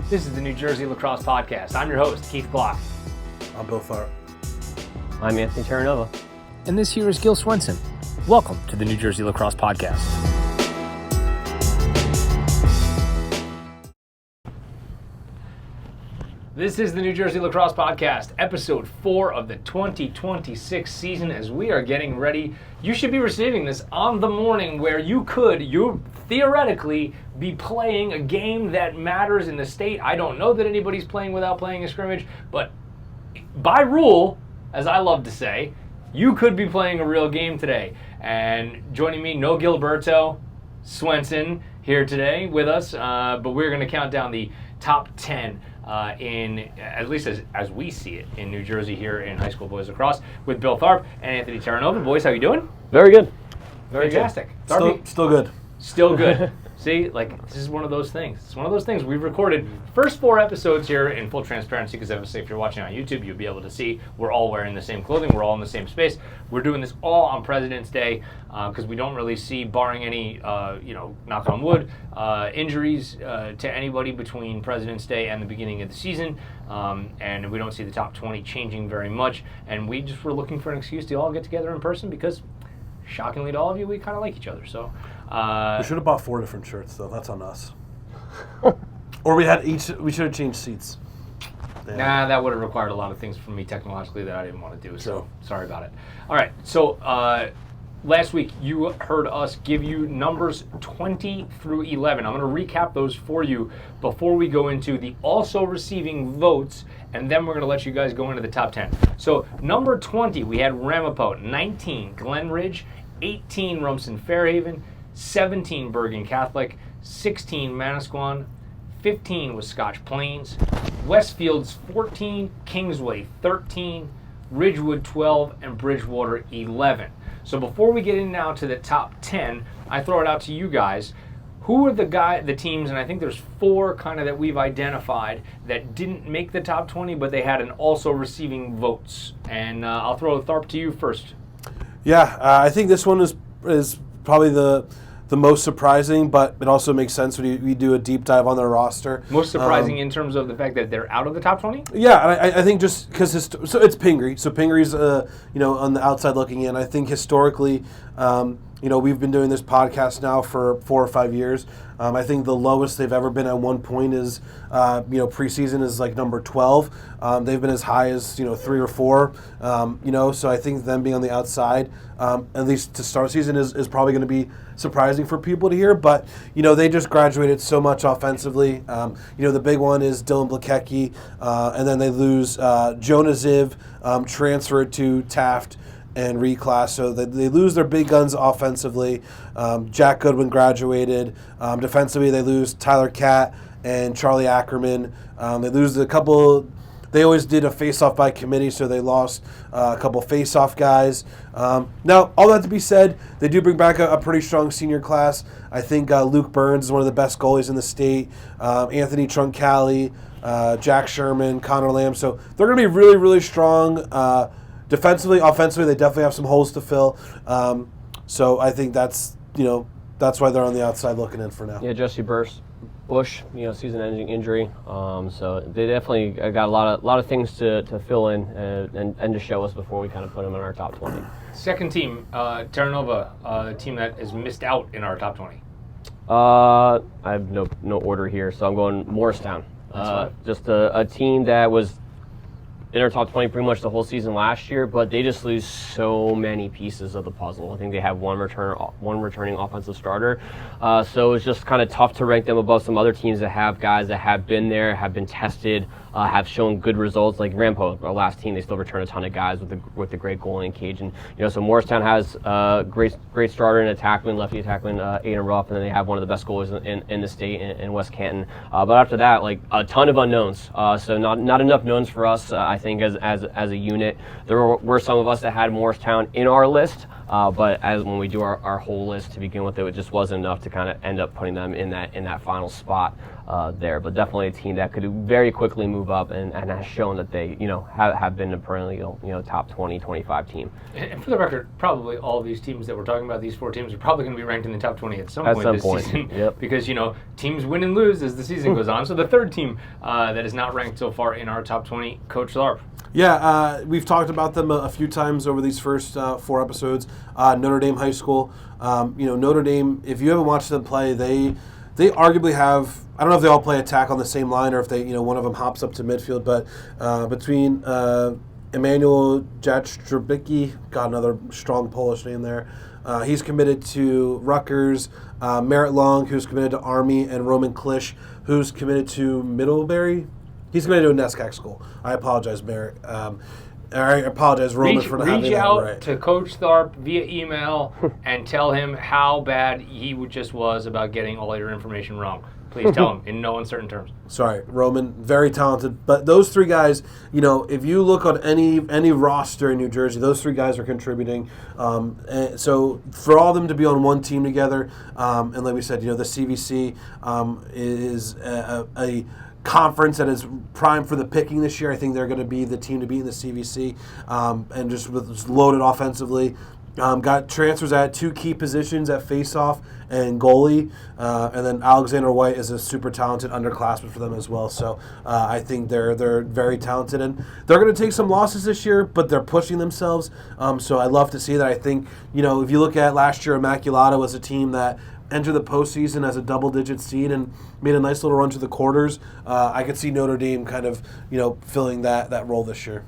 This is the New Jersey Lacrosse Podcast. I'm your host, Keith Glock. I'm Bill Tharp. I'm Anthony Terranova. And this here is Gil Swenson. Welcome to the New Jersey Lacrosse Podcast. This is the New Jersey Lacrosse Podcast, episode 4 of the 2026 season. As we are getting ready, you should be receiving this on the morning where you theoretically be playing a game that matters in the state. I don't know that anybody's playing without playing a scrimmage, but by rule, as I love to say, you could be playing a real game today. And joining me, no Gilberto, Swenson here today with us, but we're going to count down the top 10 in, at least as we see it, in New Jersey here in high school boys lacrosse with Bill Tharp and Anthony Terranova. Boys, how you doing? Very good. Very fantastic. Still good. Still good. See, this is one of those things. It's one of those things. We've recorded first 4 episodes here in full transparency because obviously if you're watching on YouTube, you'll be able to see we're all wearing the same clothing. We're all in the same space. We're doing this all on President's Day because we don't really see, barring any, knock on wood, injuries to anybody between President's Day and the beginning of the season. And we don't see the top 20 changing very much. And we just were looking for an excuse to all get together in person because, shockingly to all of you, we kind of like each other. So we should have bought 4 different shirts, though. That's on us. Or we should have changed seats. Damn. Nah, that would have required a lot of things from me technologically that I didn't want to do. So sorry about it. All right. So last week you heard us give you numbers 20 through 11. I'm going to recap those for you before we go into the also receiving votes, and then we're going to let you guys go into the top 10. So number 20, we had Ramapo. 19, Glen Ridge. 18, Rumson Fairhaven. 17, Bergen Catholic. 16, Manasquan. 15 was Scotch Plains. Westfield's 14, Kingsway 13, Ridgewood 12, and Bridgewater 11. So before we get in now to the top 10, I throw it out to you guys. Who are the teams, and I think there's 4 kind of that we've identified that didn't make the top 20, but they had an also receiving votes. And I'll throw Tharp to you first. Yeah, I think this one is probably the most surprising, but it also makes sense when we do a deep dive on their roster. Most surprising in terms of the fact that they're out of the top 20? Yeah, and I think just because so it's Pingree. So Pingree's on the outside looking in. I think historically, we've been doing this podcast now for 4 or 5 years. I think the lowest they've ever been at one point is preseason is like number 12. They've been as high as 3 or 4. So I think them being on the outside, at least to start season, is probably going to be surprising for people to hear. But they just graduated so much offensively. The big one is Dylan Blakecki, and then they lose Jonah Ziv, transferred to Taft and reclass, so they lose their big guns offensively. Jack Goodwin graduated. Defensively, they lose Tyler Catt and Charlie Ackerman. They lose a couple. They always did a face-off by committee, so they lost a couple face-off guys. Now, all that to be said, they do bring back a pretty strong senior class. I think Luke Burns is one of the best goalies in the state. Anthony Truncali, Jack Sherman, Connor Lamb. So they're going to be really, really strong. Defensively, offensively, they definitely have some holes to fill. So I think that's why they're on the outside looking in for now. Yeah, Jesse Bush, season-ending injury. So they definitely got a lot of things to fill in and to show us before we kind of put them in our top 20. Second team, Terranova, a team that is missed out in our top 20. I have no order here, so I'm going Morristown. Just a team that was in our top 20 pretty much the whole season last year, but they just lose so many pieces of the puzzle. I think they have one returning offensive starter. So it's just kind of tough to rank them above some other teams that have guys that have been there, have been tested, have shown good results. Like Rampo, our last team, they still return a ton of guys with the great goalie in Cage. And so Morristown has a great starter in attackman, lefty attackman, Aiden Ruff, and then they have one of the best goalies in the state in West Canton. But after that, like a ton of unknowns. So not enough knowns for us. I think think as a unit. There were some of us that had Morristown in our list, but when we do our whole list to begin with, it just wasn't enough to kind of end up putting them in that final spot there. But definitely a team that could very quickly move up and has shown that they have been a perennial top 20, 25 team. And for the record, probably all of these teams that we're talking about, these 4 teams, are probably going to be ranked in the top 20 at some point this season. Yep. Because teams win and lose as the season goes on. So the third team that is not ranked so far in our top 20, Coach Tharp. Yeah, we've talked about them a few times over these first 4 episodes. Notre Dame High School. Notre Dame, if you haven't watched them play, they arguably have, I don't know if they all play attack on the same line or if they, one of them hops up to midfield, but between Emmanuel Jastrobicki, got another strong Polish name there. He's committed to Rutgers. Merritt Long, who's committed to Army, and Roman Klisch, who's committed to Middlebury. He's committed to a NESCAC school. I apologize, Merritt. I apologize, Roman, for not having that right. Reach out to Coach Tharp via email and tell him how bad he just was about getting all your information wrong. Please tell him in no uncertain terms. Sorry, Roman, very talented. But those 3 guys, if you look on any roster in New Jersey, those 3 guys are contributing. And so for all of them to be on one team together, and like we said, the CVC is a conference that is primed for the picking this year. I think they're going to be the team to beat in the CVC, and just loaded offensively. Got transfers at 2 key positions at faceoff and goalie, and then Alexander White is a super talented underclassman for them as well. So I think they're very talented, and they're going to take some losses this year, but they're pushing themselves. So I love to see that. I think if you look at last year, Immaculata was a team that entered the postseason as a double-digit seed and made a nice little run to the quarters. I could see Notre Dame kind of filling that role this year.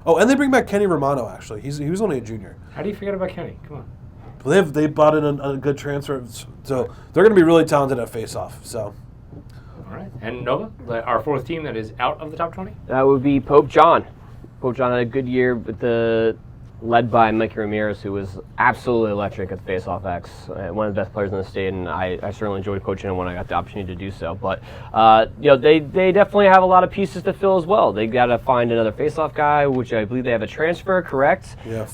Oh, and they bring back Kenny Romano, actually. He was only a junior. How do you forget about Kenny? Come on. Well, they brought in a good transfer, so they're going to be really talented at face-off. So. All right. And Nova, our 4th team that is out of the top 20? That would be Pope John. Pope John had a good year with led by Mikey Ramirez, who was absolutely electric at the Face-Off X, one of the best players in the state, and I certainly enjoyed coaching him when I got the opportunity to do so. But they definitely have a lot of pieces to fill as well. They got to find another Face-Off guy, which I believe they have a transfer, correct? Yeah,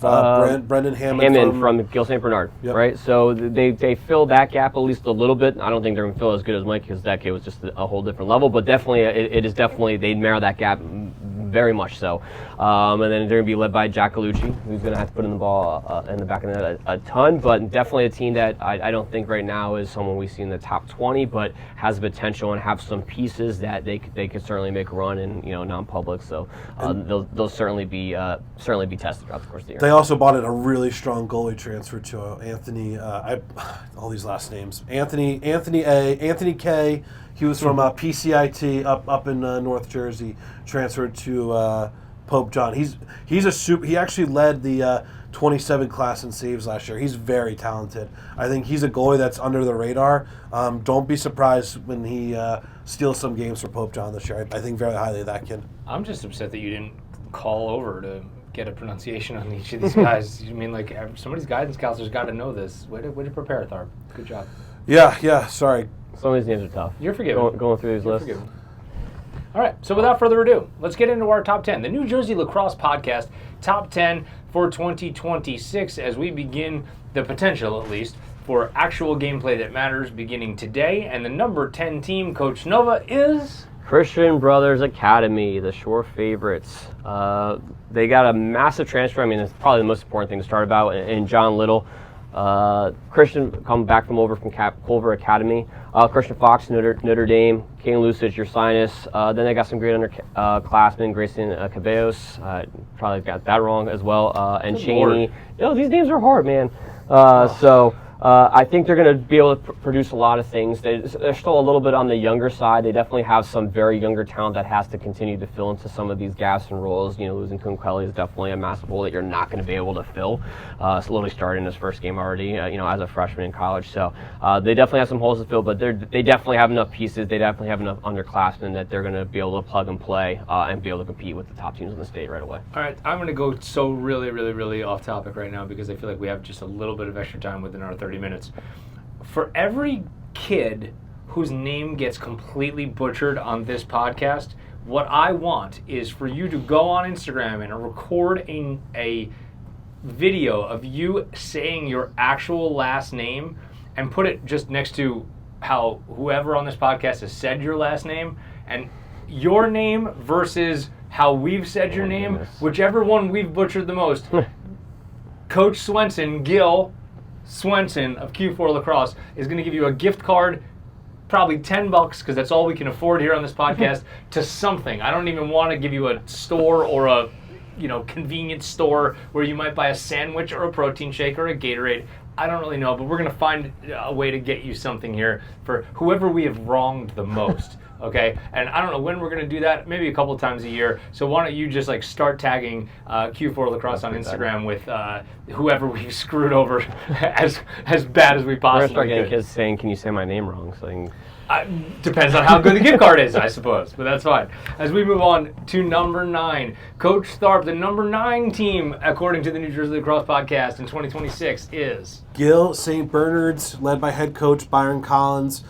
Brendan Hammond from Gil St. Bernard, yep. Right? So they fill that gap at least a little bit. I don't think they're going to fill as good as Mike, because that kid was just a whole different level. But definitely, it is definitely they narrow that gap very much so. And then they're going to be led by Jack Galucci, who's going to have to put in the ball in the back of the net a ton, but definitely a team that I don't think right now is someone we see in the top 20, but has the potential and have some pieces that they could certainly make a run in non-public. So they'll certainly be tested throughout the course of the year. They also bought in a really strong goalie transfer to Anthony. All these last names: Anthony A, Anthony K. He was from PCIT up in North Jersey, transferred to Pope John. He's a super. He actually led the 27 class in saves last year. He's very talented. I think he's a goalie that's under the radar. Don't be surprised when he steals some games for Pope John this year. I think very highly of that kid. I'm just upset that you didn't call over to get a pronunciation on each of these guys. I mean, somebody's guidance counselor's got to know this. Way to prepare, Tharp. Good job. Yeah. Sorry. Some of these names are tough. You're forgiven. Going through these lists. Forgiven. All right, so without further ado, let's get into our top 10. The New Jersey Lacrosse Podcast, top 10 for 2026, as we begin the potential, at least, for actual gameplay that matters beginning today. And the number 10 team, Coach Nova, is... Christian Brothers Academy, the Shore favorites. They got a massive transfer. I mean, it's probably the most important thing to start about in John Little. Christian come back from Culver Academy. Christian Fox, Notre Dame. King Lusich, Ursinus. Then they got some great underclassmen, Grayson Cabellos. Probably got that wrong as well. And Cheney. These names are hard, man. I think they're going to be able to produce a lot of things. They're still a little bit on the younger side. They definitely have some very younger talent that has to continue to fill into some of these gaps and roles. Losing Kun Kelly is definitely a massive role that you're not going to be able to fill. Slowly starting his first game already, as a freshman in college. So they definitely have some holes to fill, but they definitely have enough pieces. They definitely have enough underclassmen that they're going to be able to plug and play and be able to compete with the top teams in the state right away. All right, I'm going to go so really, really, really off topic right now because I feel like we have just a little bit of extra time within our 30 minutes. For every kid whose name gets completely butchered on this podcast, what I want is for you to go on Instagram and record a video of you saying your actual last name and put it just next to how whoever on this podcast has said your last name, and your name versus how we've said your name, whichever one we've butchered the most. Coach Swenson, Gil Swenson of Q4 Lacrosse, is going to give you a gift card, probably $10, because that's all we can afford here on this podcast, to something. I don't even want to give you a store or a convenience store where you might buy a sandwich or a protein shake or a Gatorade. I don't really know, but we're going to find a way to get you something here for whoever we have wronged the most. Okay, and I don't know when we're going to do that, maybe a couple of times a year. So why don't you just start tagging Q4 Lacrosse on Instagram with whoever we've screwed over as bad as we possibly could. We're going to start getting kids saying, can you say my name wrong? So depends on how good the gift card is, I suppose, but that's fine. As we move on to number 9, Coach Tharp, the number 9 team, according to the New Jersey Lacrosse Podcast in 2026, is Gil St. Bernard's, led by head coach Byron Collins.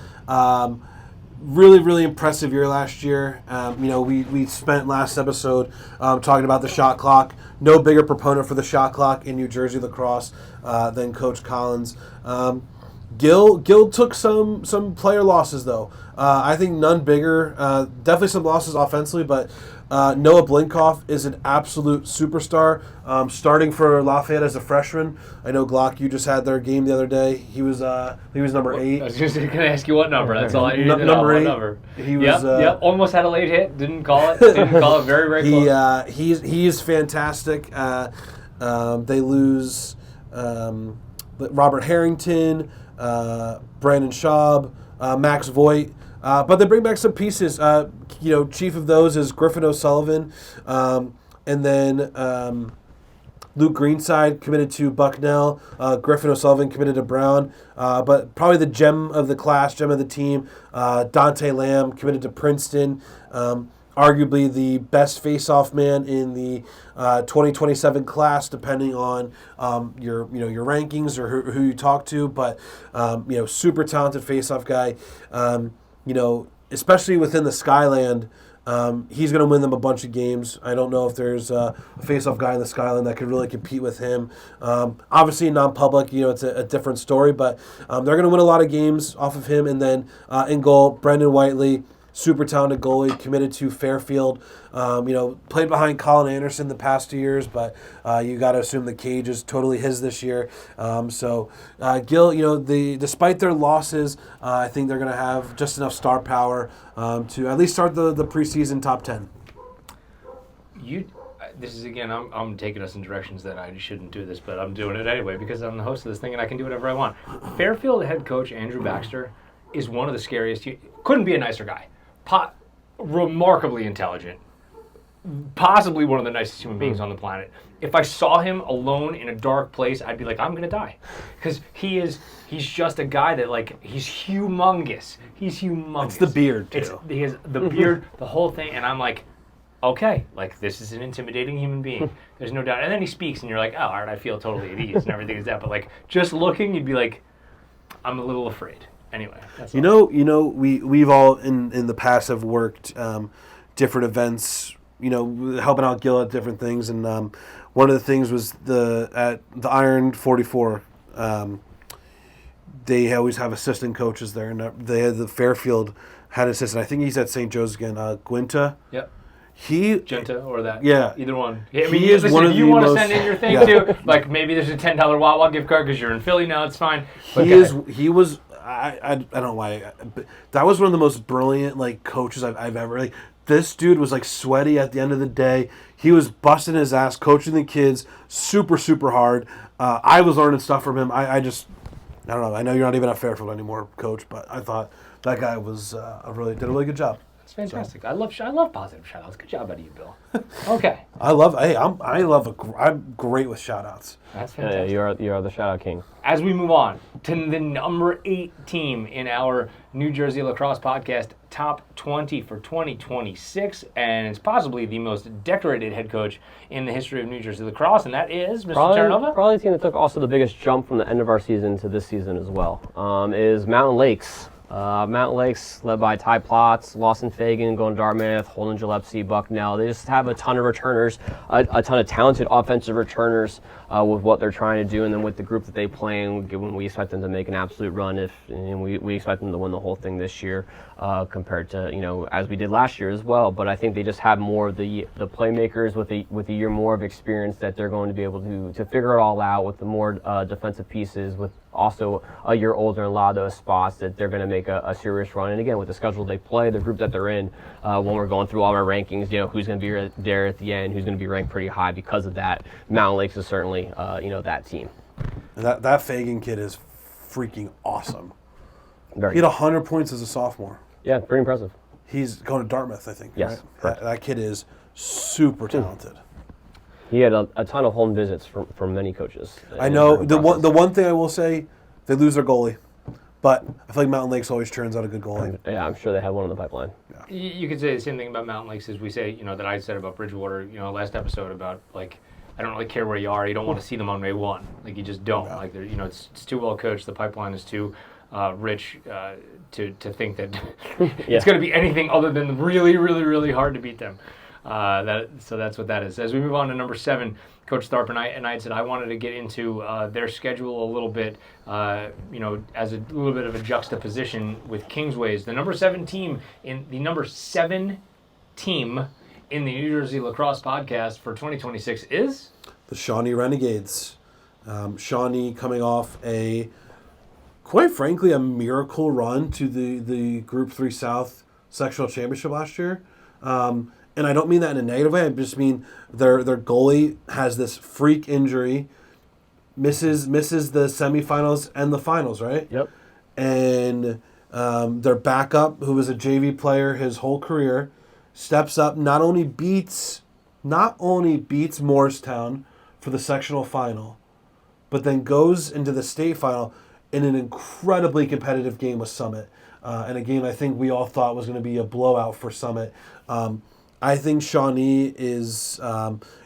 Really, really impressive year last year. We spent last episode talking about the shot clock. No bigger proponent for the shot clock in New Jersey Lacrosse than Coach Collins. Gil took some player losses, though. I think none bigger. Definitely some losses offensively, but Noah Blinkoff is an absolute superstar. Starting for Lafayette as a freshman. I know Glock, you just had their game the other day. He was number 8. I was just going to ask you what number. That's all I needed to know. Number 8. Number. He was. Yep. Almost had a late hit. Didn't call it. Very, very close. He is fantastic. They lose Robert Harrington, Brandon Schaub, Max Voigt. But they bring back some pieces. Chief of those is Griffin O'Sullivan. And then Luke Greenside committed to Bucknell. Griffin O'Sullivan committed to Brown. But probably the gem of the class, gem of the team, Dante Lamb committed to Princeton. Arguably the best face-off man in the 2027 class, depending on your rankings or who you talk to. But super talented face-off guy. Especially within the Skyland, he's going to win them a bunch of games. I don't know if there's a face-off guy in the Skyland that could really compete with him. Obviously, non-public, it's a different story, but they're going to win a lot of games off of him. And then in goal, Brendan Whiteley, super talented goalie, committed to Fairfield. Played behind Colin Anderson the past 2 years, but you got to assume the cage is totally his this year. Gil, despite their losses, I think they're going to have just enough star power to at least start the preseason top 10. This is, again, I'm taking us in directions that I shouldn't do this, but I'm doing it anyway because I'm the host of this thing and I can do whatever I want. Fairfield head coach Andrew Baxter is one of the scariest. Couldn't be a nicer guy. Remarkably intelligent, possibly one of the nicest human beings on the planet. If I saw him alone in a dark place, I'd be like, I'm gonna die, because he's just a guy that he's humongous. He's humongous. It's the beard too. He has the beard, the whole thing, and I'm like, okay, this is an intimidating human being. There's no doubt. And then he speaks, and you're like, oh, all right, I feel totally at ease and everything is that. But just looking, you'd be like, I'm a little afraid. Anyway, that's we've all in the past have worked different events, helping out Gil at different things, and one of the things was at the Iron 44. They always have assistant coaches there, and they had the Fairfield had an assistant. I think he's at St. Joe's again. Gwinta. Yep. Genta or that. Yeah. Either one. I mean, he is one of if you the want to most, send in your thing too, maybe there's a $10 Wawa gift card because you're in Philly now, it's fine. He was. I don't know why, but that was one of the most brilliant coaches I've ever. This dude was sweaty at the end of the day. He was busting his ass, coaching the kids, super super hard. I was learning stuff from him. I don't know. I know you're not even at Fairfield anymore, Coach, but I thought that guy was did a really good job. It's fantastic. So. I love positive shout outs. Good job out of you, Bill. Okay. I'm great with shout outs. That's fantastic. Yeah, you are the shout out king. As we move on to the number 8 team in our New Jersey Lacrosse Podcast top 20 for 2026, and it's possibly the most decorated head coach in the history of New Jersey Lacrosse, and that is Mr. Terranova. Probably the team that took also the biggest jump from the end of our season to this season as well is Mountain Lakes. Mountain Lakes, led by Ty Plotz, Lawson Fagan, going to Dartmouth, Holden Gillespie, Bucknell. They just have a ton of returners, a ton of talented offensive returners with what they're trying to do, and then with the group that they play, and we expect them to make an absolute run. We expect them to win the whole thing this year, compared to as we did last year as well. But I think they just have more of the playmakers with a year more of experience that they're going to be able to figure it all out with the more defensive pieces, with also a year older in a lot of those spots, that they're going to make a serious run. And again, with the schedule they play, the group that they're in, when we're going through all our rankings, who's going to be there at the end, who's going to be ranked pretty high because of that. Mountain Lakes is certainly, that team. And that Fagan kid is freaking awesome. He had 100 points as a sophomore. Yeah, pretty impressive. He's going to Dartmouth, I think. Yes, right? That kid is super talented. He had a ton of home visits from many coaches. I know. The one thing I will say, they lose their goalie, but I feel like Mountain Lakes always turns out a good goalie. Yeah, I'm sure they have one in the pipeline. Yeah. You could say the same thing about Mountain Lakes as we say, that I said about Bridgewater, last episode about, like, I don't really care where you are. You don't want to see them on May 1. Like, you just don't. Yeah. Like, it's too well coached. The pipeline is too rich to think that it's going to be anything other than really, really, really hard to beat them. So that's what that is. As we move on to number 7, Coach Tharp and I had said I wanted to get into their schedule a little bit, as a little bit of a juxtaposition with Kingsway's. The number 7 team in the New Jersey Lacrosse Podcast for 2026 is the Shawnee Renegades. Shawnee coming off quite frankly, a miracle run to the Group 3 South Sectional Championship last year. And I don't mean that in a negative way. I just mean their goalie has this freak injury, misses the semifinals and the finals, right? Yep. And their backup, who was a JV player his whole career, steps up, not only beats Morristown for the sectional final, but then goes into the state final in an incredibly competitive game with Summit. And a game I think we all thought was going to be a blowout for Summit. I think Shawnee is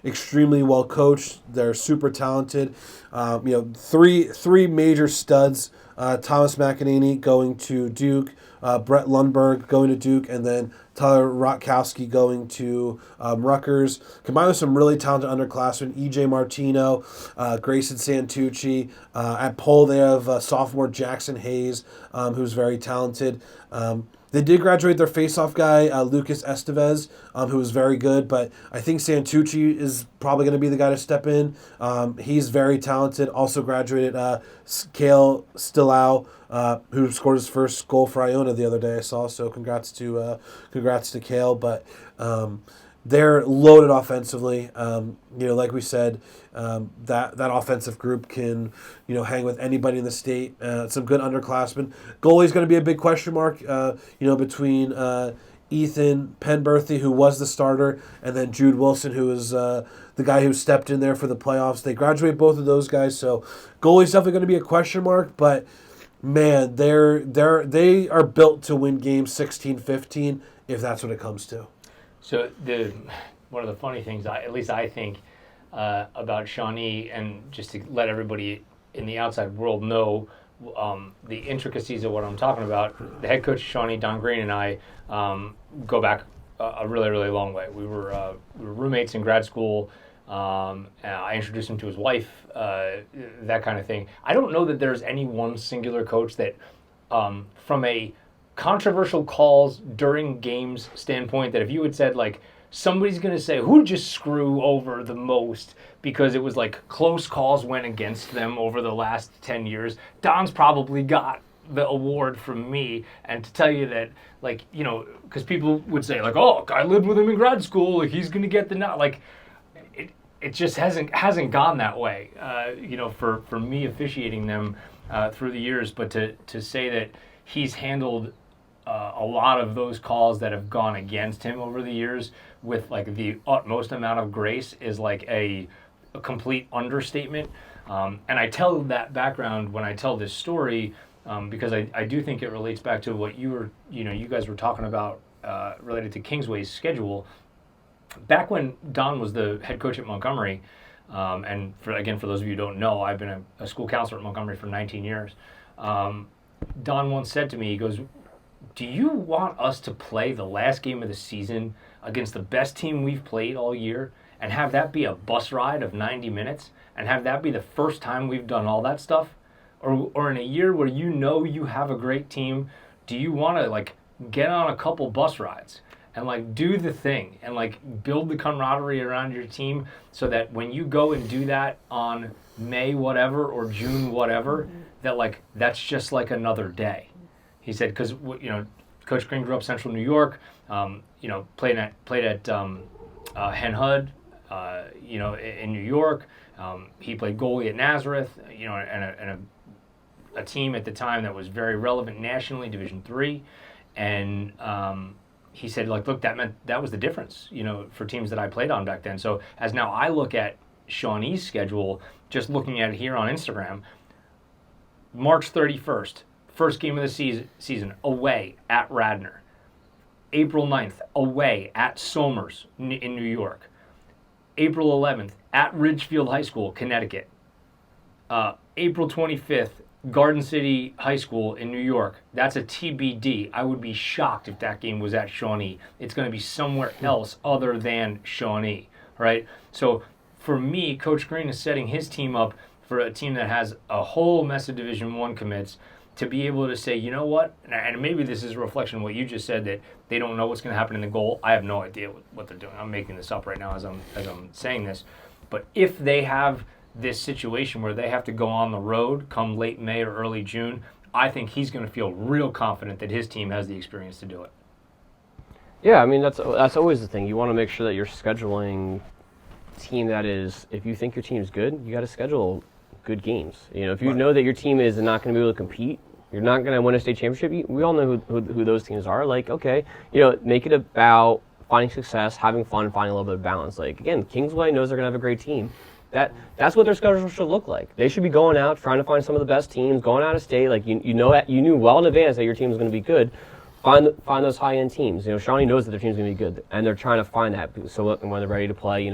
extremely well coached. They're super talented. Three major studs. Thomas McEnany going to Duke, Brett Lundberg going to Duke, and then Tyler Rotkowski going to Rutgers. Combined with some really talented underclassmen, EJ Martino, Grayson Santucci. At Pole, they have sophomore Jackson Hayes, who's very talented. They did graduate their face-off guy, Lucas Estevez, who was very good, but I think Santucci is probably going to be the guy to step in. He's very talented. Also graduated Kale Stillau, who scored his first goal for Iona the other day, I saw, so congrats to Kale. But they're loaded offensively. Like we said, that offensive group can, hang with anybody in the state. Some good underclassmen. Goalie's going to be a big question mark, between Ethan Penberthy, who was the starter, and then Jude Wilson, who is the guy who stepped in there for the playoffs. They graduate both of those guys, so goalie's definitely going to be a question mark, but man, they are built to win games 16-15 if that's what it comes to. So one of the funny things, at least I think, about Shawnee, and just to let everybody in the outside world know the intricacies of what I'm talking about, the head coach of Shawnee, Don Green, and I go back a really, really long way. We were roommates in grad school. I introduced him to his wife, that kind of thing. I don't know that there's any one singular coach that, from a controversial calls during games standpoint, that if you had said, like, somebody's going to say, who did you screw over the most because it was like close calls went against them over the last 10 years, Don's probably got the award from me. And to tell you that, like, because people would say, like, oh, I lived with him in grad school, like, he's going to get the nod. Like, it just hasn't gone that way, for me officiating them through the years. But to say that he's handled a lot of those calls that have gone against him over the years with, like, the utmost amount of grace is like a complete understatement. And I tell that background when I tell this story because I do think it relates back to what you guys were talking about related to Kingsway's schedule. Back when Don was the head coach at Montgomery, and for those of you who don't know, I've been a school counselor at Montgomery for 19 years. Don once said to me, he goes, do you want us to play the last game of the season against the best team we've played all year and have that be a bus ride of 90 minutes and have that be the first time we've done all that stuff? Or in a year where you know you have a great team, do you want to like get on a couple bus rides and like do the thing and like build the camaraderie around your team so that when you go and do that on May whatever or June whatever, that like that's just like another day? He said, because Coach Green grew up Central New York, played at Hen Hud, in New York. He played goalie at Nazareth, and a team at the time that was very relevant nationally, Division III, and he said, like, look, that was the difference, for teams that I played on back then. So as now I look at Shawnee's schedule, just looking at it here on Instagram, March 31st. First game of the season, away at Radnor. April 9th, away at Somers in New York. April 11th, at Ridgefield High School, Connecticut. April 25th, Garden City High School in New York. That's a TBD. I would be shocked if that game was at Shawnee. It's going to be somewhere else other than Shawnee, right? So for me, Coach Green is setting his team up for a team that has a whole mess of Division I commits, to be able to say, you know what, and maybe this is a reflection of what you just said, that they don't know what's going to happen in the goal. I have no idea what they're doing. I'm making this up right now as I'm saying this. But if they have this situation where they have to go on the road come late May or early June, I think he's going to feel real confident that his team has the experience to do it. Yeah, I mean, that's always the thing. You want to make sure that you're scheduling a team that is, if you think your team's good, you got to schedule good games. If you know that your team is not going to be able to compete, you're not going to win a state championship. We all know who those teams are. Like, okay, make it about finding success, having fun, finding a little bit of balance. Like, again, Kingsway knows they're going to have a great team. That's what their schedule should look like. They should be going out, trying to find some of the best teams, going out of state. Like, you knew well in advance that your team was going to be good. Find those high-end teams. Shawnee knows that their team's going to be good, and they're trying to find that. So when they're ready to play,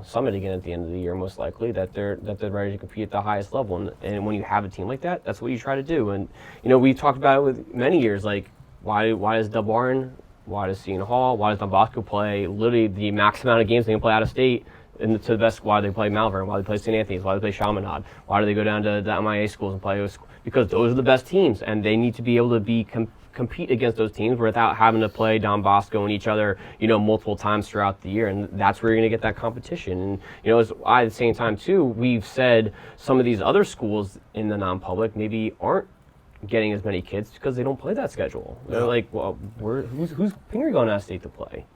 Summit again at the end of the year, most likely, that they're ready to compete at the highest level. And when you have a team like that, that's what you try to do. And we've talked about it with many years. Like, why does Delbarton, why does Seton Hall, why does Don Bosco play literally the max amount of games they can play out of state? And to the best, why do they play Malvern? Why do they play St. Anthony's? Why do they play Chaminade? Why do they go down to the MIA schools and play those schools? Because those are the best teams, and they need to be able to compete against those teams without having to play Don Bosco and each other, multiple times throughout the year. And that's where you're going to get that competition. And, at the same time, too, we've said some of these other schools in the non-public maybe aren't getting as many kids because they don't play that schedule. Yeah. They're like, well, who's Pingree going out of state to play?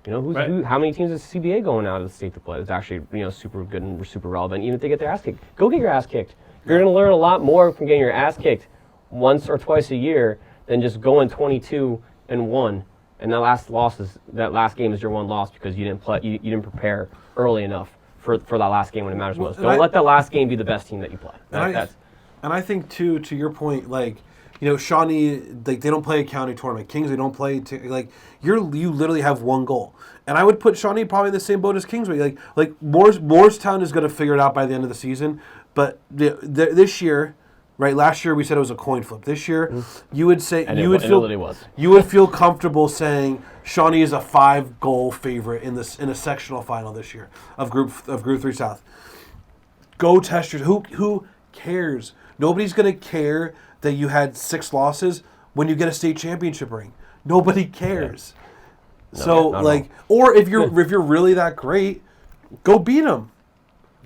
Right. How many teams is CBA going out of the state to play? It's actually, super good and super relevant. Even if they get their ass kicked, go get your ass kicked. You're going to learn a lot more from getting your ass kicked once or twice a year than just going 22-1, and that last game is your one loss because you didn't play, you didn't prepare early enough for that last game when it matters most. Don't let that last game be the best team that you play. And I think too, to your point, like, Shawnee, like, they don't play a county tournament. Kings, they don't play you literally have one goal. And I would put Shawnee probably in the same boat as Kingsway. Like Morristown is going to figure it out by the end of the season, but this year. Right, last year we said it was a coin flip. This year, you would say you would feel comfortable saying Shawnee is a 5-goal favorite in a sectional final this year of Group 3 South. Go test your who cares? Nobody's gonna care that you had 6 losses when you get a state championship ring. Nobody cares. Yeah. Or if you're really that great, go beat them.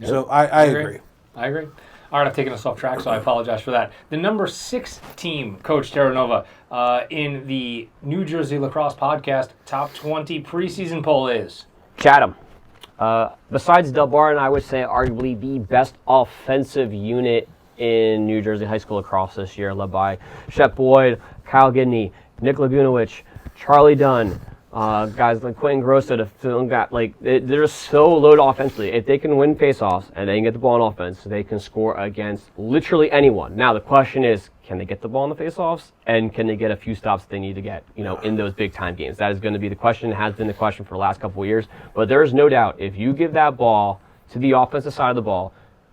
Yep. So I agree. I agree. All right, I've taken us off track, so I apologize for that. The number 6 team, Coach Terranova, in the New Jersey Lacrosse Podcast Top 20 preseason poll is? Chatham. Besides Delbarton, I would say arguably the best offensive unit in New Jersey high school lacrosse this year, led by Shep Boyd, Kyle Gidney, Nick Lagunowicz, Charlie Dunn, guys like Quentin Grosso to fill that. They're so loaded offensively. If they can win faceoffs and they can get the ball on offense, they can score against literally anyone. Now the question is, can they get the ball in the faceoffs, and can they get a few stops they need to get, in those big time games? That is going to be the question. It has been the question for the last couple of years. But there is no doubt, if you give that ball to the offensive side of the ball,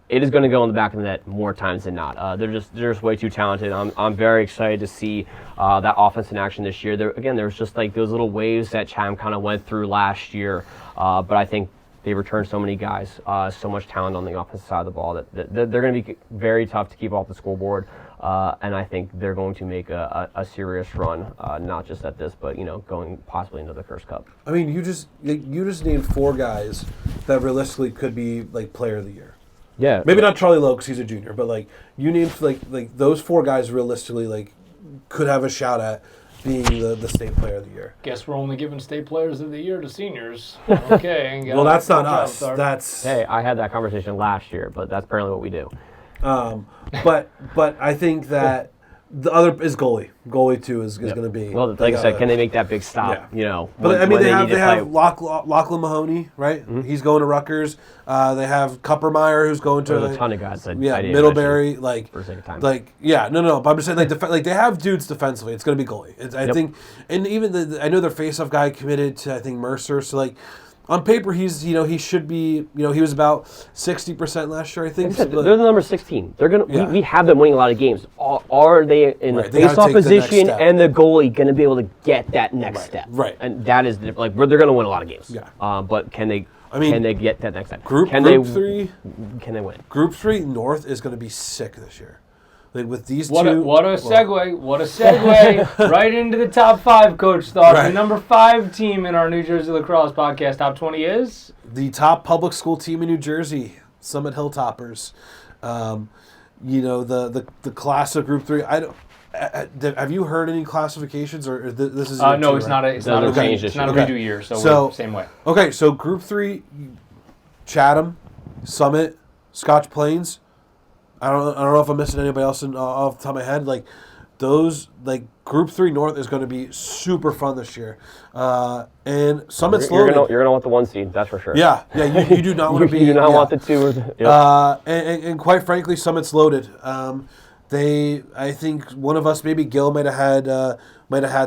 it is going to go in the back of the net more times than not. They're just way too talented. I'm very excited to see that offense in action this year. There's just like those little waves that Chatham kind of went through last year, but I think they returned so many guys, so much talent on the offensive side of the ball that they're going to be very tough to keep off the scoreboard. And I think they're going to make a serious run, not just at this, but going possibly into the Curse Cup. I mean, you just named 4 guys that realistically could be like Player of the Year. Yeah, maybe not Charlie Lowe because he's a junior, but like you named like those 4 guys realistically like could have a shout at being the state Player of the Year. Guess we're only giving state Players of the Year to seniors. Okay. Well, that's not us. That's hey, I had that conversation last year, but that's apparently what we do. But I think that the other is goalie. Goalie too is going to be. Well, like I said, can they make that big stop? Yeah. But I mean, they have Lachlan Mahoney, right? Mm-hmm. He's going to Rutgers. They have Kuppermeyer, who's going to. There's a ton of guys. Middlebury, for a second time. No. But I'm just saying, like they have dudes defensively. It's going to be goalie. I think, and even I know their faceoff guy committed to I think Mercer. So like. On paper, he's he should be he was about 60% last year, I think. They're the number 16. They're gonna we have them winning a lot of games. Are they in the face-off position and the goalie going to be able to get that next step? Right. And that is they're going to win a lot of games. Yeah. But can they? Can they get that next step? Group 3. Can they win? Group 3 North is going to be sick this year. Like with these what two. What a segue right into the top 5, Coach Thought. Right. The number 5 team in our New Jersey Lacrosse Podcast top 20 is? The top public school team in New Jersey, Summit Hilltoppers. The class of Group 3. Have you heard any classifications or this is no, it's not a redo year, so we're same way. Okay, so Group 3, Chatham, Summit, Scotch Plains. I don't know if I'm missing anybody else off the top of my head. Like those, like Group 3 North is going to be super fun this year, and Summit's loaded. You're gonna want the 1 seed, that's for sure. Yeah. You do not want to be. You do not want the 2. And quite frankly, Summit's loaded. I think one of us, maybe Gil, might have had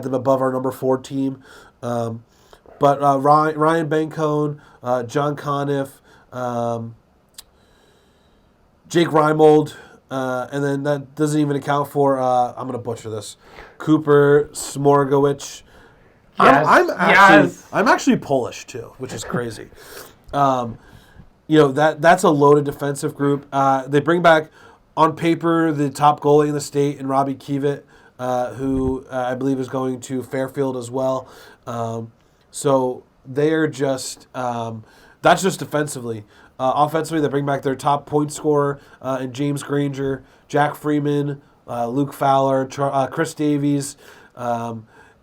them above our number 4 team, but Ryan Bancone, John Conniff. Jake Reimold, and then that doesn't even account for, I'm going to butcher this, Cooper Smorgowicz. Yes. I'm actually Polish, too, which is crazy. That's a loaded defensive group. They bring back, on paper, the top goalie in the state, and Robbie Kiewit, who I believe is going to Fairfield as well. So they are just, that's just defensively. Offensively, they bring back their top point scorer in James Granger, Jack Freeman, Luke Fowler, Chris Davies.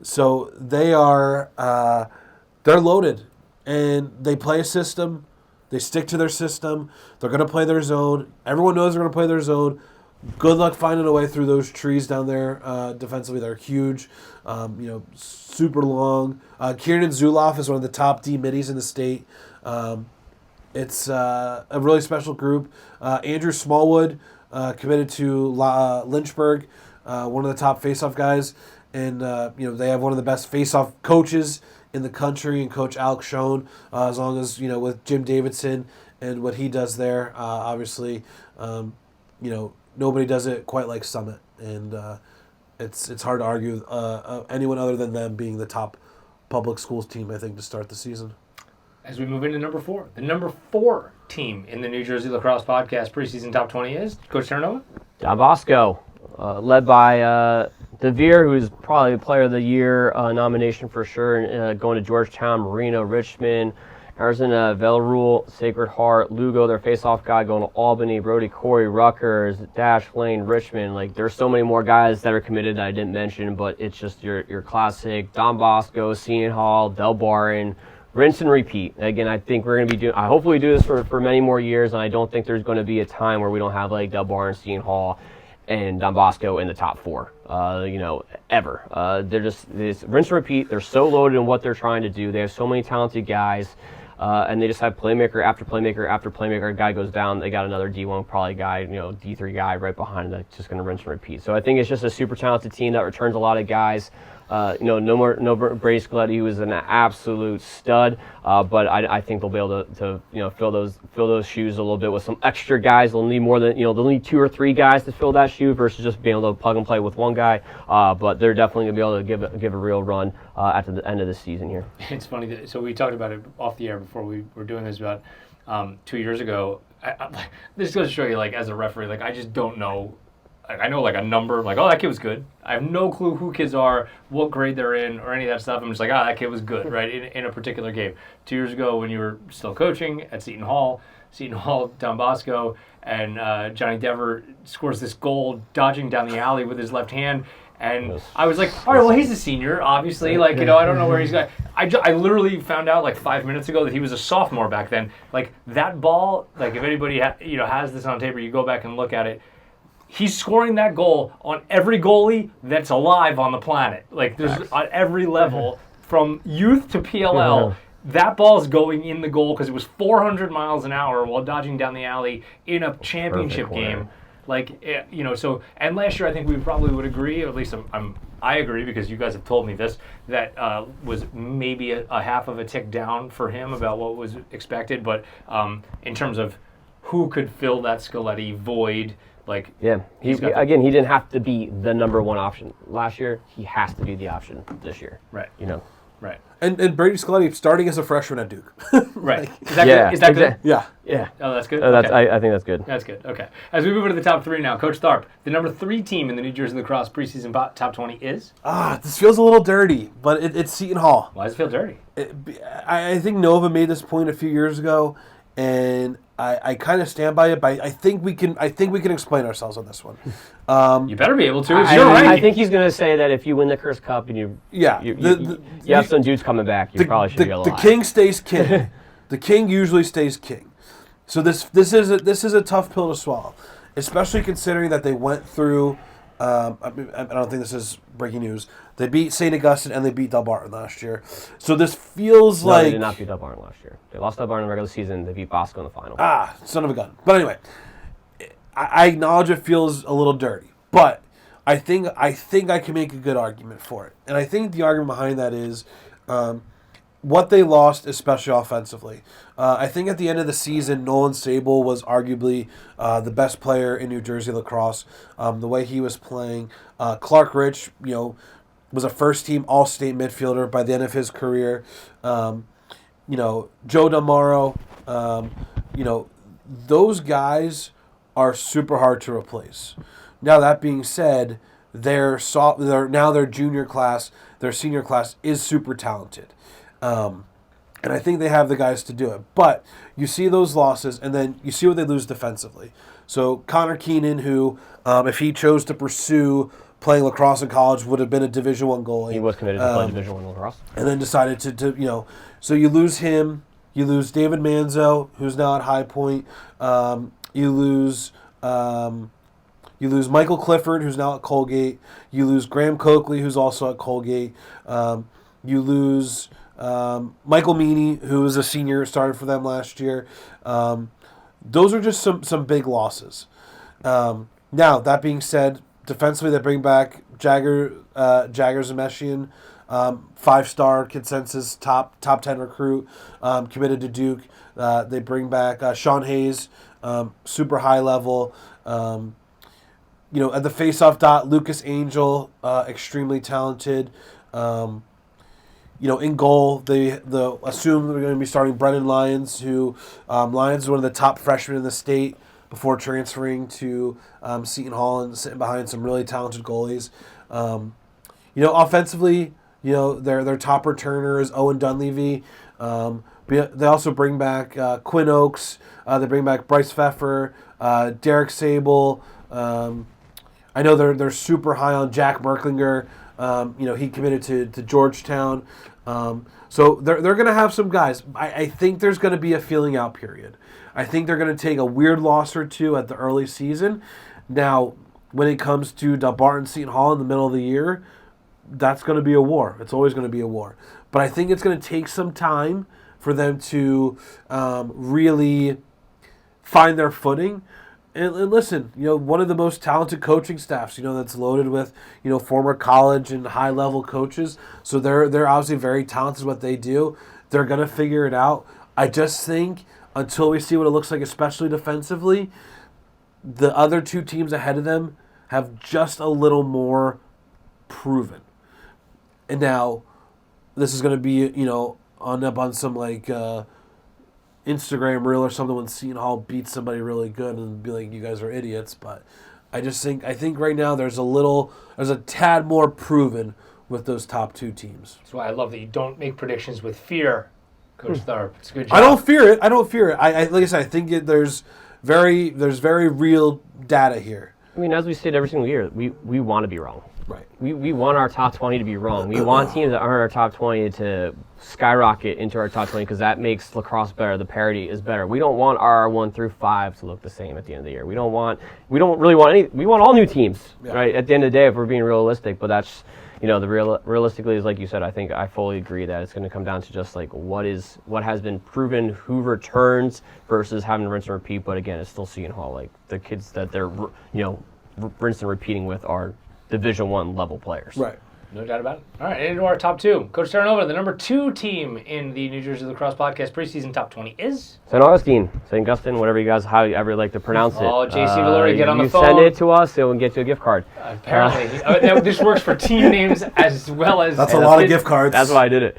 So they are they're loaded, and they play a system. They stick to their system. They're going to play their zone. Everyone knows they're going to play their zone. Good luck finding a way through those trees down there. Defensively, they're huge. Super long. Kieran Zuloff is one of the top D middies in the state. It's a really special group. Andrew Smallwood committed to Lynchburg, one of the top face-off guys, and they have one of the best face-off coaches in the country, and Coach Alex Schoen, as long as with Jim Davidson and what he does there. Obviously, nobody does it quite like Summit, and it's hard to argue anyone other than them being the top public schools team, I think, to start the season. As we move into number 4, the number 4 team in the New Jersey Lacrosse Podcast preseason top 20 is Coach Terranova. Don Bosco, led by DeVere, who's probably the Player of the Year nomination for sure, going to Georgetown, Marino, Richmond, Arizona, Velrule, Sacred Heart, Lugo, their face-off guy, going to Albany, Brody Corey, Rutgers, Dash Lane, Richmond. Like, there's so many more guys that are committed that I didn't mention, but it's just your classic Don Bosco, Seton Hall, Delbarton. Rinse and repeat. Again, I think we're going to be doing, I hopefully do this for many more years, and I don't think there's going to be a time where we don't have like Delbarton, Seton Hall, and Don Bosco in the top 4, ever. They're just, this rinse and repeat. They're so loaded in what they're trying to do. They have so many talented guys, and they just have playmaker after playmaker after playmaker. A guy goes down, they got another D1 probably guy, D3 guy right behind them that's just going to rinse and repeat. So I think it's just a super talented team that returns a lot of guys. No Brady Scaletti, who was an absolute stud. But I think they'll be able to fill those shoes a little bit with some extra guys. They'll need more than they'll need 2 or 3 guys to fill that shoe versus just being able to plug and play with one guy. But they're definitely gonna be able to give a real run at the end of the season here. It's funny. So we talked about it off the air before we were doing this about 2 years ago. This goes to show you, as a referee, I just don't know. I know a number, oh, that kid was good. I have no clue who kids are, what grade they're in, or any of that stuff. I'm just that kid was good, right, in a particular game. 2 years ago, when you were still coaching at Seton Hall, Don Bosco, and Johnny Dever scores this goal, dodging down the alley with his left hand. And I was all right, well, he's a senior, obviously. I don't know where he's going. I literally found out 5 minutes ago that he was a sophomore back then. That ball, if anybody has this on tape or you go back and look at it, he's scoring that goal on every goalie that's alive on the planet. There's on every level, from youth to PLL. That ball's going in the goal because it was 400 miles an hour while dodging down the alley in a championship game. So, and last year I think we probably would agree, or at least I agree because you guys have told me this, that was maybe a half of a tick down for him about what was expected. But in terms of who could fill that Scaletti void, he didn't have to be the number one option last year. He has to be the option this year. Right. Right. And Brady Scaletti starting as a freshman at Duke. Right. Is that good? Is that good? Yeah. Yeah. Oh, that's good? Okay. I think that's good. That's good. Okay. As we move into the top 3 now, Coach Tharp, the number 3 team in the New Jersey Lacrosse preseason top 20 is? This feels a little dirty, but it's Seton Hall. Why does it feel dirty? I think Nova made this point a few years ago, and I kind of stand by it, but I think we can explain ourselves on this one. You better be able to. I think he's going to say that if you win the Curse Cup and you have some dudes coming back, you probably should be alive. The king stays king. The king usually stays king. So this is a tough pill to swallow, especially considering that they went through. I don't think this is breaking news. They beat St. Augustine and they beat Delbarton last year. So this feels like... they did not beat Delbarton last year. They lost Delbarton in the regular season. They beat Bosco in the final. Son of a gun. But anyway, I acknowledge it feels a little dirty. But I think I can make a good argument for it. And I think the argument behind that is what they lost, especially offensively. I think at the end of the season, Nolan Sable was arguably the best player in New Jersey lacrosse. The way he was playing. Clark Rich, was a first-team All-State midfielder by the end of his career. Joe Damaro, those guys are super hard to replace. Now, that being said, their junior class, their senior class is super talented. And I think they have the guys to do it. But you see those losses, and then you see what they lose defensively. So Connor Keenan, who, if he chose to pursue playing lacrosse in college, would have been a Division I goalie. He was committed to play Division I lacrosse. And then decided to so you lose him. You lose David Manzo, who's now at High Point. You lose Michael Clifford, who's now at Colgate. You lose Graham Coakley, who's also at Colgate. You lose Michael Meany, who was a senior, started for them last year. Those are just some big losses. Now, that being said, defensively, they bring back Jagger Zemeshian, 5-star consensus top 10 recruit, committed to Duke. They bring back Sean Hayes, super high level. At the faceoff dot, Lucas Angel, extremely talented. In goal, they assume they're going to be starting Brennan Lyons, who Lyons is one of the top freshmen in the state before transferring to Seton Hall and sitting behind some really talented goalies. Offensively, their top returner is Owen Dunleavy. They also bring back Quinn Oakes. They bring back Bryce Pfeffer, Derek Sable. I know they're super high on Jack Merklinger. He committed to Georgetown. So they're going to have some guys. I think there's going to be a feeling out period. I think they're going to take a weird loss or two at the early season. Now, when it comes to Delbarton Seton Hall in the middle of the year, that's going to be a war. It's always going to be a war. But I think it's going to take some time for them to really find their footing. And listen, one of the most talented coaching staffs, that's loaded with, former college and high-level coaches. So they're obviously very talented at what they do. They're going to figure it out. I just think until we see what it looks like, especially defensively, the other two teams ahead of them have just a little more proven. And now this is going to be, on some Instagram reel or something when Seton Hall beats somebody really good and be like, you guys are idiots. But I think right now there's a tad more proven with those top two teams. That's why I love that you don't make predictions with fear, Coach Tharp. It's a good job. I don't fear it. I like I said, I think there's very real data here. I mean, as we say every single year, we want to be wrong. Right. We want our top 20 to be wrong. We want teams that aren't our top 20 to skyrocket into our top 20 because that makes lacrosse better. The parity is better. We don't want our 1 through 5 to look the same at the end of the year. We don't really want any. We want all new teams, right? At the end of the day, if we're being realistic. But that's, realistically is like you said. I think I fully agree that it's going to come down to just like what has been proven, who returns versus having to rinse and repeat. But again, it's still Seton Hall. Like the kids that they're rinse and repeating with are Division I level players. Right. No doubt about it. All right, into our top two. Coach Terranova, the number 2 team in the New Jersey Lacrosse Podcast preseason top 20 is? St. Augustine, St. Augustine, whatever you guys, however you like to pronounce it. Oh, JC Valori, get on the phone. Send it to us, and we'll get you a gift card. Apparently. This works for team names as well as... That's a lot of gift cards. That's why I did it.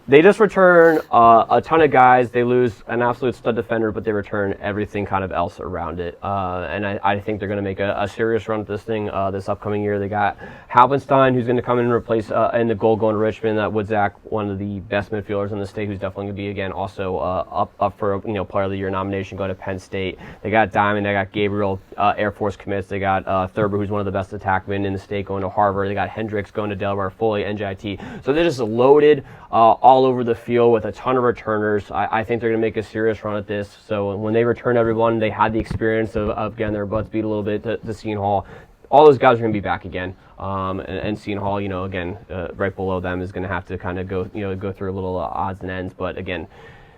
They just return a ton of guys. They lose an absolute stud defender, but they return everything kind of else around it. And I think they're going to make a serious run at this thing this upcoming year. They got Halbenstein, who's going to come in and replace in the goal going to Richmond. Woodzak, one of the best midfielders in the state, who's definitely going to be, again, also up for Player of the Year nomination, going to Penn State. They got Diamond. They got Gabriel, Air Force commits. They got Thurber, who's one of the best attackmen in the state, going to Harvard. They got Hendricks going to Delbarton, Foley, NJIT. So they're just loaded all over the field with a ton of returners. I think they're going to make a serious run at this. So when they return everyone, they had the experience of getting their butts beat a little bit to Seton Hall. All those guys are going to be back again. And Seton Hall, again, right below them is going to have to kind of go through a little odds and ends. But again,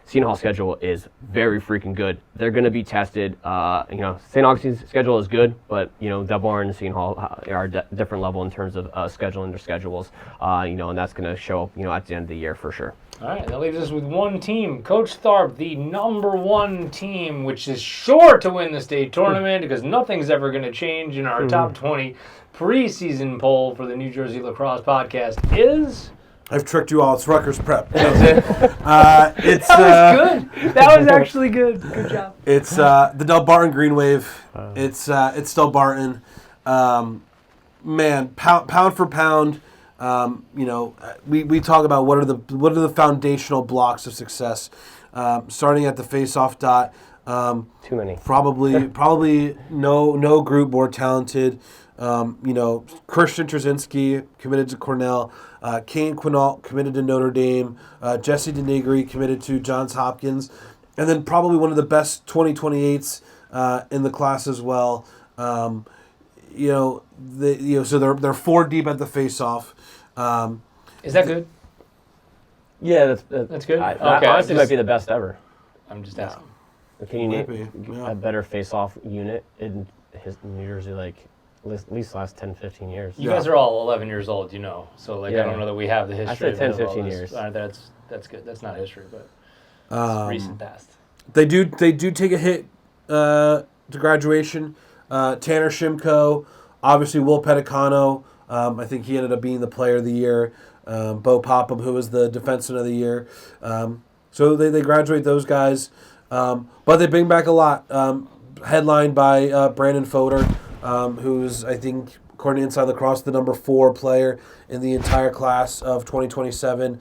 Seton Hall's schedule is very freaking good. They're going to be tested. St. Augustine's schedule is good, but Delbarton and Seton Hall are different level in terms of scheduling their schedules. And that's going to show up, at the end of the year for sure. All right, that leaves us with one team. Coach Tharp, the number 1 team, which is sure to win the state tournament because nothing's ever going to change in our top 20 preseason poll for the New Jersey Lacrosse Podcast is... I've tricked you all. It's Rutgers Prep. That's it. That was good. That was actually good. Good job. It's the Delbarton Green Wave. It's Delbarton. Man, pound for pound. We talk about what are the foundational blocks of success. Starting at the face-off dot. Too many. Probably no group more talented. Christian Trzynski committed to Cornell. Kane Quinault committed to Notre Dame. Jesse Denigri committed to Johns Hopkins. And then probably one of the best 2028s in the class as well. So they're 4 deep at the face-off. Is that good? Yeah, that's good. Okay, honestly, might be the best ever. I'm just asking. Can you name a better face-off unit in New Jersey, at least last 10, 15 years? You guys are all 11 years old, so I don't know that we have the history. I said 10, 15 years. That's good. That's not history, but it's recent past. They do take a hit to graduation. Tanner Shimko, obviously Will Pedicano. I think he ended up being the Player of the Year. Bo Popham, who was the Defenseman of the Year. So they graduate those guys. But they bring back a lot. Headlined by Brandon Fodor, who's, I think, according to Inside Lacrosse, the number 4 player in the entire class of 2027.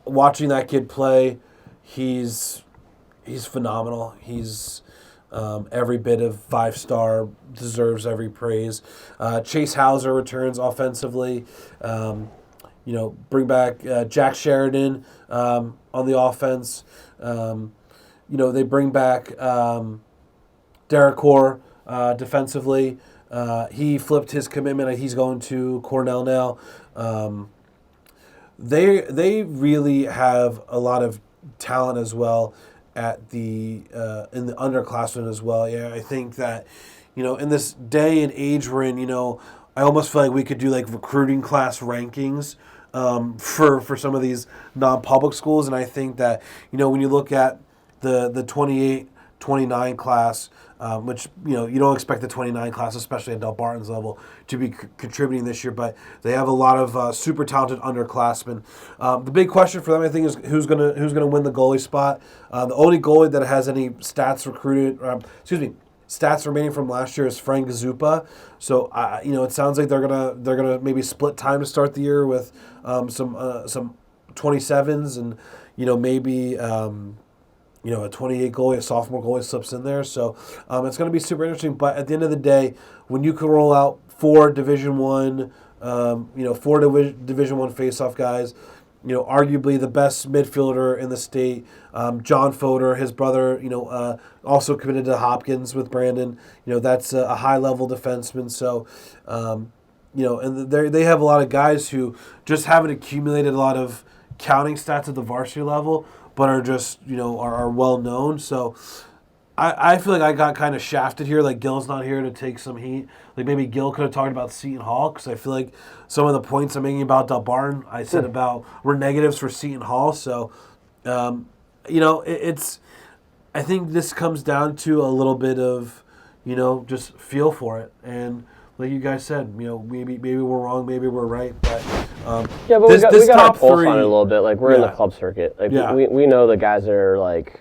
Watching that kid play, he's phenomenal. He's every bit of 5-star, deserves every praise. Chase Hauser returns offensively. Bring back Jack Sheridan on the offense. They bring back Derek Orr defensively. He flipped his commitment. He's going to Cornell now. They really have a lot of talent as well. at the in the underclassmen as well. Yeah, I think that, in this day and age we're in, I almost feel like we could do like recruiting class rankings for some of these non-public schools, and I think that when you look at the 28, 29 class, which you don't expect the 29 class, especially at Delbarton's level, to be contributing this year, but they have a lot of super talented underclassmen. The big question for them, I think, is who's gonna win the goalie spot. The only goalie that has any stats remaining from last year is Frank Zupa. So it sounds like they're gonna maybe split time to start the year with some 27s and maybe a 28 goalie, a sophomore goalie slips in there. So it's going to be super interesting. But at the end of the day, when you can roll out four Division One face-off guys, arguably the best midfielder in the state, John Fodor, his brother, also committed to Hopkins with Brandon. That's a high-level defenseman. So, and they have a lot of guys who just haven't accumulated a lot of counting stats at the varsity level, but are just, are well known. So I feel like I got kind of shafted here. Like Gil's not here to take some heat. Like maybe Gil could have talked about Seton Hall, because I feel like some of the points I'm making about Delbarton, I said were negatives for Seton Hall. So, it's. I think this comes down to a little bit of, just feel for it. And like you guys said, maybe we're wrong, maybe we're right, but but we got our pulse on it a little bit. Like we're in the club circuit. Like we know the guys that are like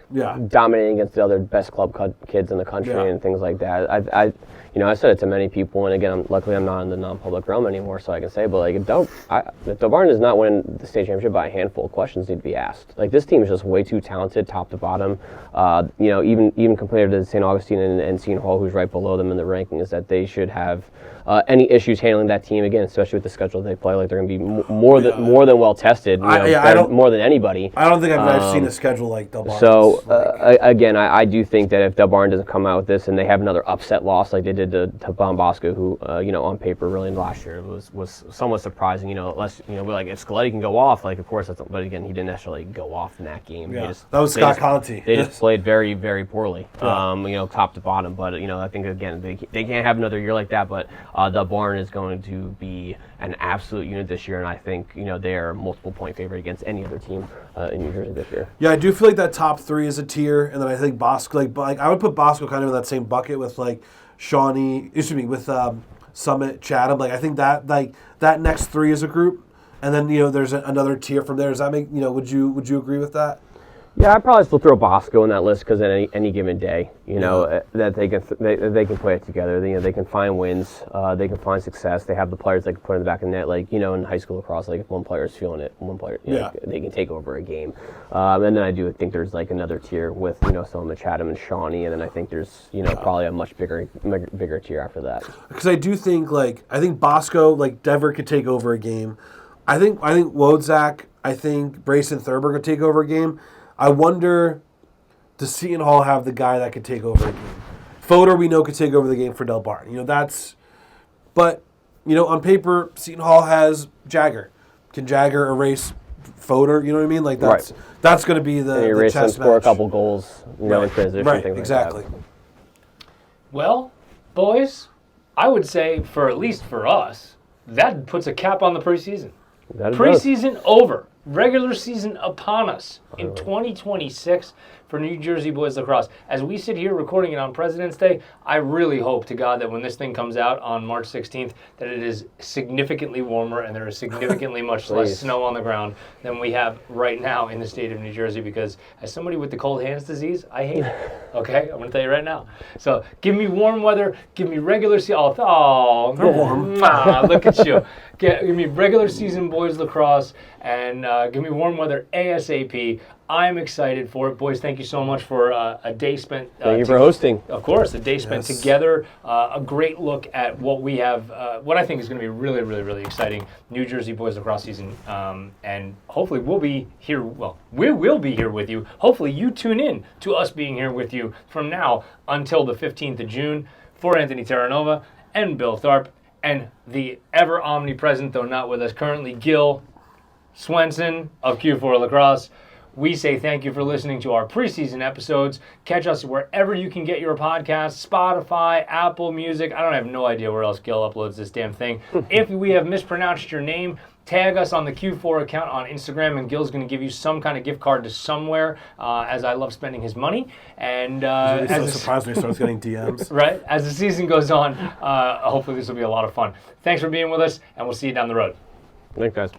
dominating against the other best club kids in the country and things like that. I said it to many people, and again, luckily I'm not in the non-public realm anymore, so I can say. But like, if Delbarton does not win the state championship by a handful, questions need to be asked. Like this team is just way too talented, top to bottom. Even compared to St. Augustine and Seton Hall, who's right below them in the rankings, that they should have any issues handling that team again, especially with the schedule they play. Like they're going to be more than well tested. More than anybody. I don't think I've seen a schedule like Delbarton. So again, I do think that if Delbarton doesn't come out with this and they have another upset loss like they did to Bon Bosco, who on paper really last year was somewhat surprising. Unless like if Scaletti can go off, like of course that's. But again, he didn't necessarily go off in that game. Yeah, that was Scott Conti. They just played very, very poorly. Top to bottom. But I think again they can't have another year like that. But Delbarton is going to be an absolute unit this year, and I think they are a multiple point favorite against any other team in New Jersey this year. Yeah, I do feel like that top three is a tier, and then I think Bosco. Like I would put Bosco kind of in that same bucket with like Shawnee. With Summit, Chatham. Like I think that that next three is a group, and then there's another tier from there. Does that make would you agree with that? Yeah, I'd probably still throw Bosco in that list because at any given day, that they can play it together. They can find wins, they can find success. They have the players they can put in the back of the net. Like in high school lacrosse, like if one player is feeling it, one player they can take over a game. And then I do think there's like another tier with some of the Chatham and Shawnee, and then I think there's probably a much bigger tier after that. Because I do think I think Bosco, like Denver, could take over a game. I think Wodzak, I think Brayson Thurber could take over a game. I wonder, does Seton Hall have the guy that could take over a game? Fodor, we know, could take over the game for Delbarton. But on paper, Seton Hall has Jagger. Can Jagger erase Fodor? You know what I mean? Like that's going to be the chess match. Score a couple goals, in transition, things exactly. Like that. Well, boys, I would say at least for us, that puts a cap on the preseason. Preseason over. Regular season upon us in 2026 for New Jersey Boys Lacrosse. As we sit here recording it on President's Day, I really hope to God that when this thing comes out on March 16th, that it is significantly warmer and there is significantly much less snow on the ground than we have right now in the state of New Jersey, because as somebody with the cold hands disease, I hate it. Okay? I'm going to tell you right now. So give me warm weather, give me regular season. They're warm. Look at you. Give me regular season Boys Lacrosse and give me warm weather ASAP. I'm excited for it. Boys, thank you so much for a day spent. Thank you for hosting. Of course, a day spent together. A great look at what we have, what I think is going to be really, really, really exciting New Jersey Boys Lacrosse season. And hopefully we'll be here. Well, we will be here with you. Hopefully you tune in to us being here with you from now until the 15th of June. For Anthony Terranova and Bill Tharp and the ever omnipresent, though not with us currently, Gil Swenson of Q4 Lacrosse. we say thank you for listening to our preseason episodes. Catch us wherever you can get your podcasts, Spotify, Apple Music. I have no idea where else Gil uploads this damn thing. If we have mispronounced your name, tag us on the Q4 account on Instagram, and Gil's going to give you some kind of gift card to somewhere, as I love spending his money. And It's so surprised when he starts getting DMs. right, as the season goes on, hopefully this will be a lot of fun. Thanks for being with us, and we'll see you down the road. Thanks, guys.